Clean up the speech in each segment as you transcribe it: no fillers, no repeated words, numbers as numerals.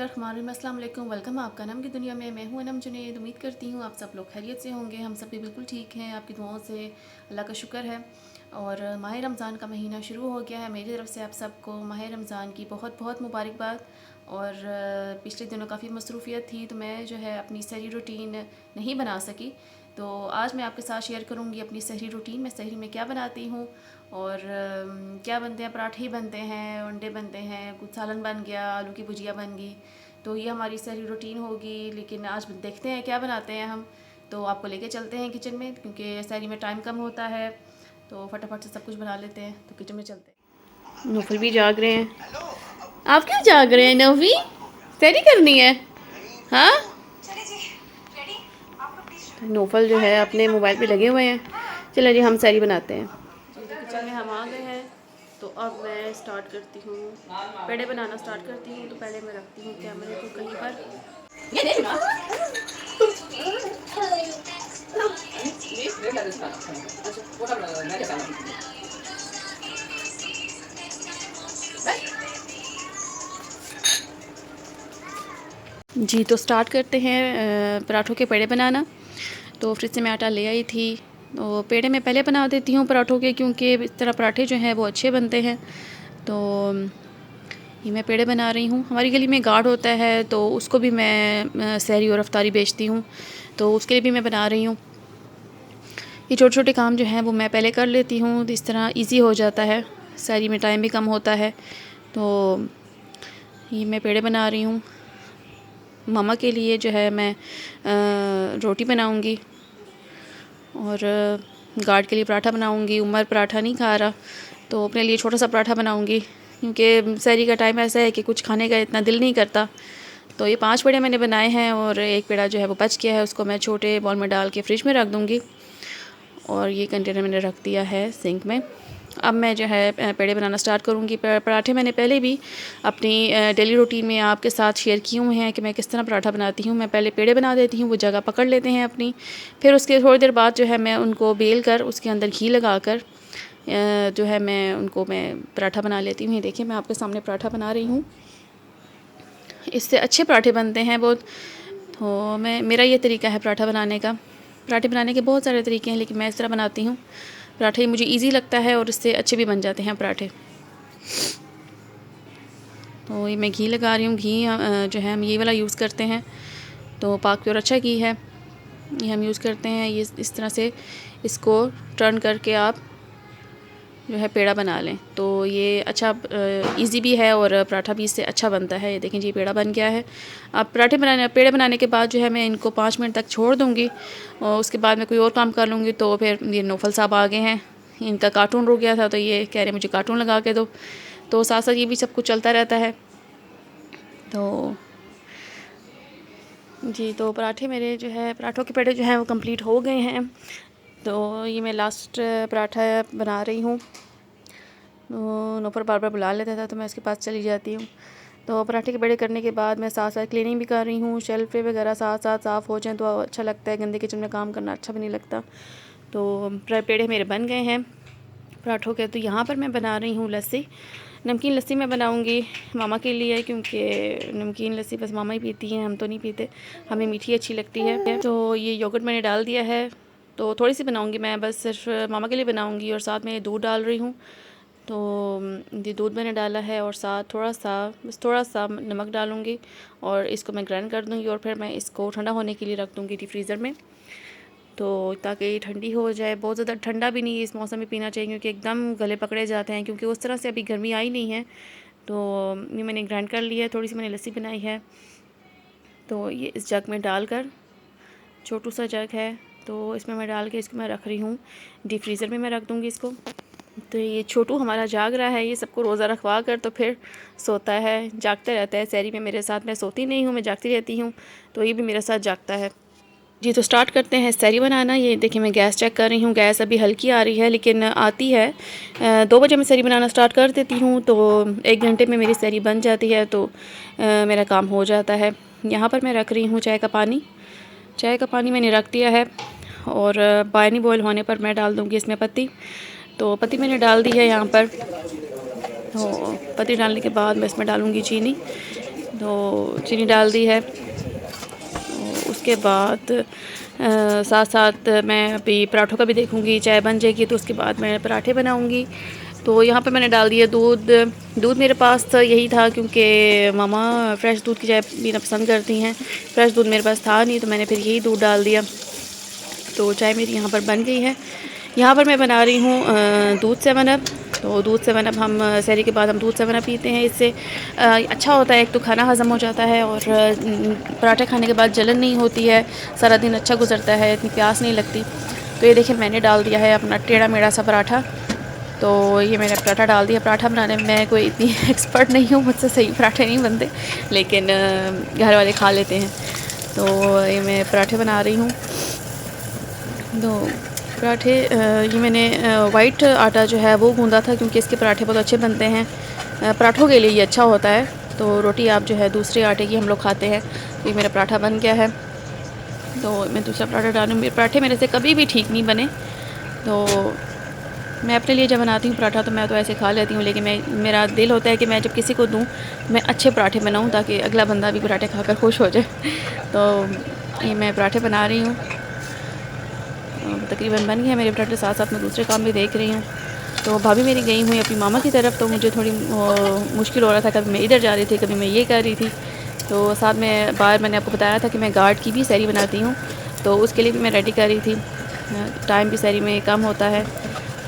बिस्मिल्लाहिर्रहमानिर्रहीम। अस्सलाम वालेकुम। वेलकम आपका नम की दुनिया में। मैं हूं अनम जुनैद। उम्मीद करती हूं आप सब लोग खैरियत से होंगे। हम सब भी बिल्कुल ठीक हैं, आपकी दुआओं से अल्लाह का शुक्र है। और माह रमज़ान का महीना शुरू हो गया है। मेरी तरफ से आप सबको माह रमज़ान की बहुत बहुत मुबारकबाद। और पिछले दिनों काफ़ी मसरूफ़ियत थी तो मैं जो है अपनी सहरी रूटीन नहीं बना सकी। तो आज मैं आपके साथ शेयर करूंगी अपनी सहरी रूटीन। मैं सहरी में क्या बनाती हूँ और क्या बनते हैं। पराठे बनते हैं, अंडे बनते हैं, कुछ सालन बन गया, आलू की भुजिया बन गई। तो ये हमारी सहरी रूटीन होगी। लेकिन आज देखते हैं क्या बनाते हैं हम। तो आपको लेके चलते हैं किचन में, क्योंकि सहरी में टाइम कम होता है तो फटाफट से सब कुछ बना लेते हैं। तो किचन में चलते हैं। नौफल भी जाग रहे हैं। आप क्यों जाग रहे हैं नौफी? सहरी करनी है? हाँ, नौफल जो है अपने मोबाइल पे लगे हुए हैं। चलो जी हम सहरी बनाते हैं। जी तो किचन में हम आ गए हैं। तो अब मैं स्टार्ट करती हूँ, पेड़े बनाना स्टार्ट करती हूँ। तो पहले मैं रखती हूँ कैमरे को कहीं पर। जी तो स्टार्ट करते हैं पराठों के पेड़े बनाना। तो फ्रिज से मैं आटा ले आई थी। तो पेड़े मैं पहले बना देती हूँ पराठों के, क्योंकि इस तरह पराठे जो हैं वो अच्छे बनते हैं। तो ये मैं पेड़े बना रही हूँ। हमारी गली में गार्ड होता है तो उसको भी मैं सहरी और अफ्तारी बेचती हूँ, तो उसके लिए भी मैं बना रही हूँ। ये छोटे छोटे काम जो हैं वो मैं पहले कर लेती हूँ, तो इस तरह इजी हो जाता है। सहरी में टाइम भी कम होता है। तो ये मैं पेड़े बना रही हूँ। मामा के लिए जो है मैं रोटी बनाऊँगी और गार्ड के लिए पराठा बनाऊँगी। उमर पराठा नहीं खा रहा तो अपने लिए छोटा सा पराठा बनाऊँगी, क्योंकि सहरी का टाइम ऐसा है कि कुछ खाने का इतना दिल नहीं करता। तो ये 5 पेड़े मैंने बनाए हैं और एक पेड़ा जो है वो बच गया है, उसको मैं छोटे बॉल में डाल के फ्रिज में रख दूँगी। और ये कंटेनर मैंने रख दिया है सिंक में। अब मैं जो है पेड़े बनाना स्टार्ट करूँगी। पराठे मैंने पहले भी अपनी डेली रूटीन में आपके साथ शेयर किए हुए हैं कि मैं किस तरह पराठा बनाती हूँ। मैं पहले पेड़े बना देती हूँ, वो जगह पकड़ लेते हैं अपनी। फिर उसके थोड़ी देर बाद जो है मैं उनको बेल कर उसके अंदर घी लगा कर जो है मैं पराठा बना लेती हूँ। ये देखिए मैं आपके सामने पराठा बना रही हूँ। इससे अच्छे पराठे बनते हैं बहुत। तो मेरा ये तरीका है पराठा बनाने का। पराठे बनाने के बहुत सारे तरीके हैं, लेकिन मैं इस तरह बनाती हूँ। पराठे मुझे इजी लगता है और इससे अच्छे भी बन जाते हैं पराठे। तो ये मैं घी लगा रही हूँ। घी जो है हम ये वाला यूज़ करते हैं, तो पाक प्योर अच्छा घी है, ये हम यूज़ करते हैं। ये इस तरह से इसको टर्न करके आप जो है पेड़ा बना लें तो ये अच्छा इजी भी है और पराठा भी इससे अच्छा बनता है। ये देखें जी पेड़ा बन गया है। अब पेड़े बनाने के बाद जो है मैं इनको 5 मिनट तक छोड़ दूँगी और उसके बाद मैं कोई और काम कर लूँगी। तो फिर ये नौफल साहब आ गए हैं, इनका कार्टून रुक गया था तो ये कह रहे मुझे कार्टून लगा के दो। तो साथ साथ ये भी सब कुछ चलता रहता है। तो जी तो पराठे मेरे जो है पराठों के पेड़े जो हैं वो कंप्लीट हो गए हैं। तो ये मैं लास्ट पराठा बना रही हूँ। नौफर बार बार बुला लेता था तो मैं उसके पास चली जाती हूँ। तो पराठे के पेड़े करने के बाद मैं साथ साथ क्लीनिंग भी कर रही हूँ। शेल्फ़े वगैरह साथ साथ साफ़ हो जाएँ तो अच्छा लगता है। गंदे किचन में काम करना अच्छा भी नहीं लगता। तो पेड़े मेरे बन गए हैं पराठों के। तो यहाँ पर मैं बना रही हूँ लस्सी। नमकीन लस्सी मैं बनाऊँगी मामा के लिए, क्योंकि नमकीन लस्सी बस मामा ही पीती हैं, हम तो नहीं पीते, हमें मीठी अच्छी लगती है। तो ये योगर्ट मैंने डाल दिया है, तो थोड़ी सी बनाऊँगी मैं, बस सिर्फ मामा के लिए बनाऊँगी। और साथ में दूध डाल रही हूँ। तो ये दूध मैंने डाला है और साथ थोड़ा सा नमक डालूँगी और इसको मैं ग्राइंड कर दूँगी। और फिर मैं इसको ठंडा होने के लिए रख दूँगी डीप फ्रीज़र में, तो ताकि ठंडी हो जाए। बहुत ज़्यादा ठंडा भी नहीं इस मौसम में पीना चाहिए, क्योंकि एकदम गले पकड़े जाते हैं, क्योंकि उस तरह से अभी गर्मी आई नहीं है। तो ये मैंने ग्राइंड कर लिया है, थोड़ी सी मैंने लस्सी बनाई है। तो ये इस जग में डालकर, छोटू सा जग है तो इसमें मैं डाल के इसको मैं रख रही हूँ डीप फ्रीज़र में, मैं रख दूँगी इसको। तो ये छोटू हमारा जाग रहा है, ये सबको रोज़ा रखवा कर तो फिर सोता है, जागता रहता है। सहरी में मेरे साथ, मैं सोती नहीं हूँ, मैं जागती रहती हूँ, तो ये भी मेरे साथ जागता है। जी तो स्टार्ट करते हैं सहरी बनाना। ये देखिए मैं गैस चेक कर रही हूँ, गैस अभी हल्की आ रही है लेकिन आती है। 2 बजे मैं सहरी बनाना स्टार्ट कर देती हूँ, तो 1 घंटे में मेरी सहरी बन जाती है, तो मेरा काम हो जाता है। यहाँ पर मैं रख रही हूँ चाय का पानी। चाय का पानी मैंने रख दिया है और पानी बॉयल होने पर मैं डाल दूँगी इसमें पत्ती। तो पत्ती मैंने डाल दी है यहाँ पर। तो पत्ती डालने के बाद मैं इसमें डालूँगी चीनी। तो चीनी डाल दी है। तो उसके बाद साथ साथ मैं अभी पराठों का भी देखूँगी, चाय बन जाएगी तो उसके बाद मैं पराठे बनाऊँगी। तो यहाँ पे मैंने डाल दिया दूध। दूध मेरे पास था, यही था क्योंकि मामा फ़्रेश दूध की चाय पीना पसंद करती हैं। फ़्रेश दूध मेरे पास था नहीं तो मैंने फिर यही दूध डाल दिया। तो चाय मेरी यहाँ पर बन गई है। यहाँ पर मैं बना रही हूँ दूध 7 अप। तो दूध 7 अप हम सहरी के बाद हम दूध 7 अप पीते हैं। इससे अच्छा होता है, एक तो खाना हज़म हो जाता है और पराठे खाने के बाद जलन नहीं होती है, सारा दिन अच्छा गुजरता है, इतनी प्यास नहीं लगती। तो ये देखिए मैंने डाल दिया है अपना टेढ़ा मेढ़ा सा पराठा। तो ये मैंने पराठा डाल दिया। पराठा बनाने में मैं कोई इतनी एक्सपर्ट नहीं हूँ, मुझसे सही पराठे नहीं बनते, लेकिन घर वाले खा लेते हैं। तो ये मैं पराठे बना रही हूँ। तो पराठे ये मैंने वाइट आटा जो है वो गूँधा था क्योंकि इसके पराठे बहुत अच्छे बनते हैं। पराठों के लिए ये अच्छा होता है। तो रोटी आप जो है दूसरे आटे की हम लोग खाते हैं। तो ये मेरा पराठा बन गया है। तो मैं दूसरा पराठा डालूँगी। पराठे मेरे से कभी भी ठीक नहीं बने। तो मैं अपने लिए जब बनाती हूँ पराठा तो मैं तो ऐसे खा लेती हूँ, लेकिन मेरा दिल होता है कि मैं जब किसी को दूँ मैं अच्छे पराठे बनाऊँ ताकि अगला बंदा भी पराठे खाकर खुश हो जाए। तो ये मैं पराठे बना रही हूँ। तकरीबन बन गया मेरे पराठे। साथ साथ मैं दूसरे काम भी देख रही हूँ। तो भाभी मेरी गई हुई अपनी मामा की तरफ, तो मुझे थोड़ी मुश्किल हो रहा था, कभी मैं इधर जा रही थी कभी मैं ये कर रही थी। तो साथ में बाहर मैंने आपको बताया था कि मैं गार्ड की भी सैरी बनाती हूँ, तो उसके लिए भी मैं रेडी कर रही थी। टाइम भी सैरी में कम होता है।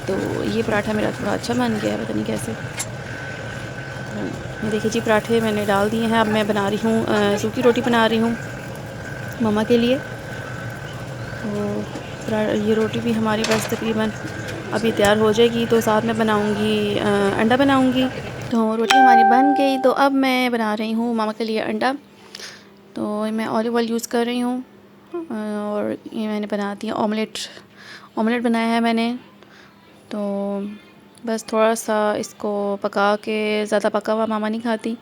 तो ये पराठा मेरा थोड़ा अच्छा बन गया है, पता नहीं कैसे। ये देखिए जी पराठे मैंने डाल दिए हैं। अब मैं बना रही हूँ सूखी रोटी बना रही हूँ मामा के लिए। तो ये रोटी भी हमारी बस तकरीबन अभी तैयार हो जाएगी, तो साथ में बनाऊँगी अंडा बनाऊँगी। तो रोटी हमारी बन गई। तो अब मैं बना रही हूँ मामा के लिए अंडा। तो मैं ऑलिव ऑयल यूज़ कर रही हूँ और ये मैंने बना दिया ऑमलेट बनाया है मैंने। तो बस थोड़ा सा इसको पका के, ज़्यादा पका हुआ मामा नहीं खाती,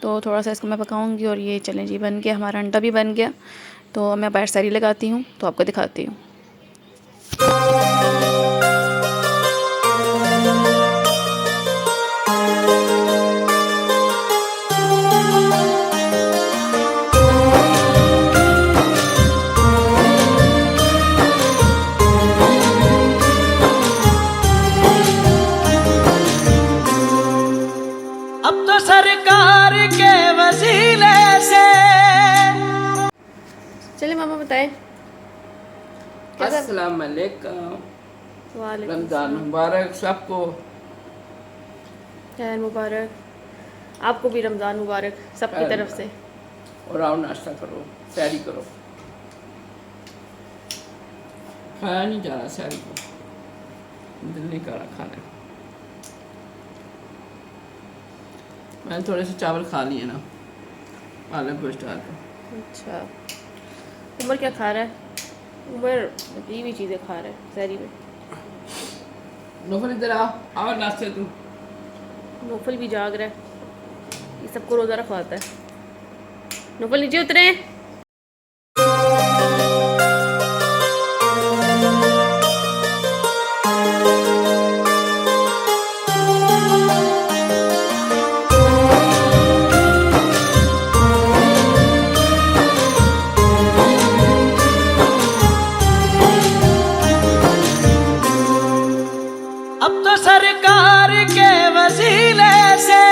तो थोड़ा सा इसको मैं पकाऊंगी। और ये चलें जी बन गया, हमारा अंडा भी बन गया। तो मैं बाहर सैरी लगाती हूँ तो आपको दिखाती हूँ। अब तो सरकार के वसीले से। चलिए मामा बताएं। अस्सलाम वालेकुम, वालेकुम रमज़ान मुबारक सबको। खैर मुबारक, आपको भी रमज़ान मुबारक सबकी तरफ से। और आओ नाश्ता करो, सैरी करो। खाया नहीं जा रहा सैरी को, दिल नहीं कर रहा खाने को। मैंने थोड़े से चावल खा लिए ना, पालक गोश्त डाल के। अच्छा, उमर क्या खा रहा है? उमर अजीब ही चीज़ें खा रहा है सैरी में। नौफल इधर आओ नाश्ते तू। नौफल भी जाग रहा है, ये सबको रोज़ा रखवाता है। नौफल नीचे उतरे। अब तो सरकार के वसीले से।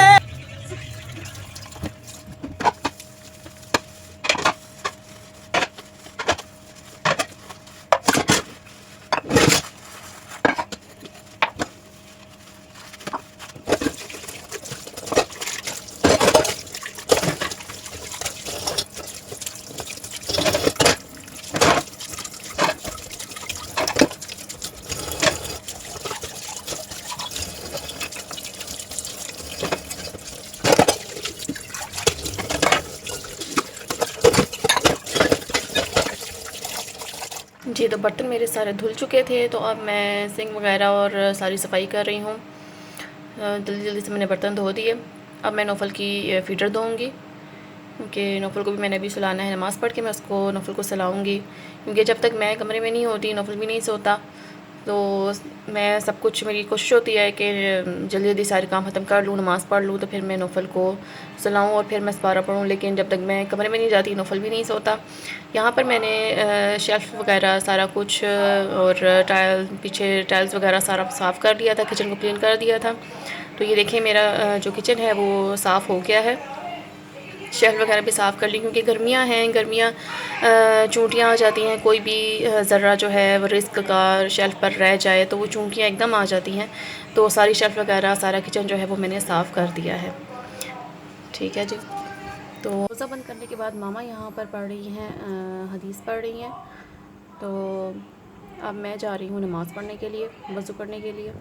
जी, तो बर्तन मेरे सारे धुल चुके थे, तो अब मैं सिंक वगैरह और सारी सफाई कर रही हूँ। जल्दी जल्दी से मैंने बर्तन धो दिए। अब मैं नौफल की फ़ीडर दूँगी क्योंकि नौफल को भी मैंने अभी सुलाना है। नमाज़ पढ़ के मैं उसको नौफल को सुलाऊँगी, क्योंकि जब तक मैं कमरे में नहीं होती नौफल भी नहीं सोता। तो मैं सब कुछ, मेरी कोशिश होती है कि जल्दी जल्दी सारे काम ख़त्म कर लूँ, नमाज़ पढ़ लूँ, तो फिर मैं नौफल को सुलाऊँ और फिर मैं सपारा पढ़ूँ। लेकिन जब तक मैं कमरे में नहीं जाती नौफल भी नहीं सोता। यहाँ पर मैंने शेल्फ़ वगैरह सारा कुछ और पीछे टाइल्स वगैरह सारा साफ़ कर लिया था, किचन को क्लीन कर दिया था। तो ये देखें मेरा जो किचन है वो साफ़ हो गया है। शेल्फ वगैरह भी साफ़ कर ली क्योंकि गर्मियाँ हैं, गर्मियाँ चूंटियाँ आ जाती हैं। कोई भी ज़र्रा जो है वो रिस्क का शेल्फ़ पर रह जाए तो वो चूंटियाँ एकदम आ जाती हैं। तो सारी शेल्फ़ वगैरह सारा किचन जो है वो मैंने साफ़ कर दिया है। ठीक है जी। तो रोज़ा बंद करने के बाद मामा यहाँ पर पढ़ रही हैं, हदीस पढ़ रही हैं। तो अब मैं जा रही हूँ नमाज़ पढ़ने के लिए, वज़ू करने के लिए।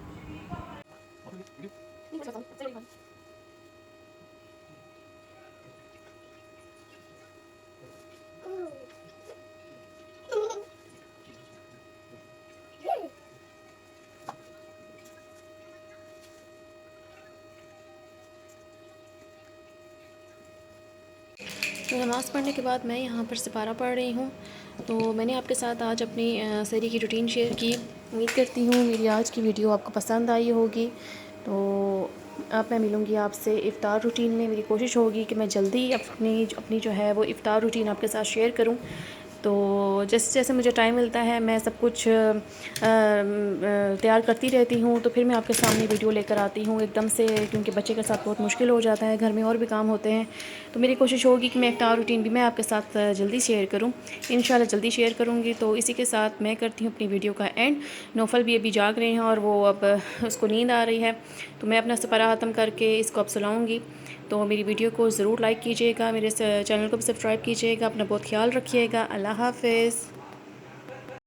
तो नमाज़ पढ़ने के बाद मैं यहाँ पर सिपारा पढ़ रही हूँ। तो मैंने आपके साथ आज अपनी सहरी की रूटीन शेयर की। उम्मीद करती हूँ मेरी आज की वीडियो आपको पसंद आई होगी। तो अब मैं मिलूँगी आपसे इफ़्तार रूटीन में। मेरी कोशिश होगी कि मैं जल्दी अपनी जो है वो इफ़्तार रूटीन आपके साथ शेयर करूँ। तो जैसे जैसे मुझे टाइम मिलता है मैं सब कुछ तैयार करती रहती हूँ। तो फिर मैं आपके सामने वीडियो लेकर आती हूँ एकदम से, क्योंकि बच्चे के साथ बहुत मुश्किल हो जाता है, घर में और भी काम होते हैं। तो मेरी कोशिश होगी कि मैं इफ्तार रूटीन भी मैं आपके साथ जल्दी शेयर करूँ, इंशाल्लाह जल्दी शेयर करूँगी। तो इसी के साथ मैं करती हूँ अपनी वीडियो का एंड। नौफल भी अभी जाग रहे हैं और वो अब उसको नींद आ रही है, तो मैं अपना सफ़रा ख़त्म करके इसको अब सुलाऊँगी। तो मेरी वीडियो को ज़रूर लाइक कीजिएगा, मेरे चैनल को भी सब्सक्राइब कीजिएगा। अपना बहुत ख्याल रखिएगा। अल्लाह हाफ़िज़।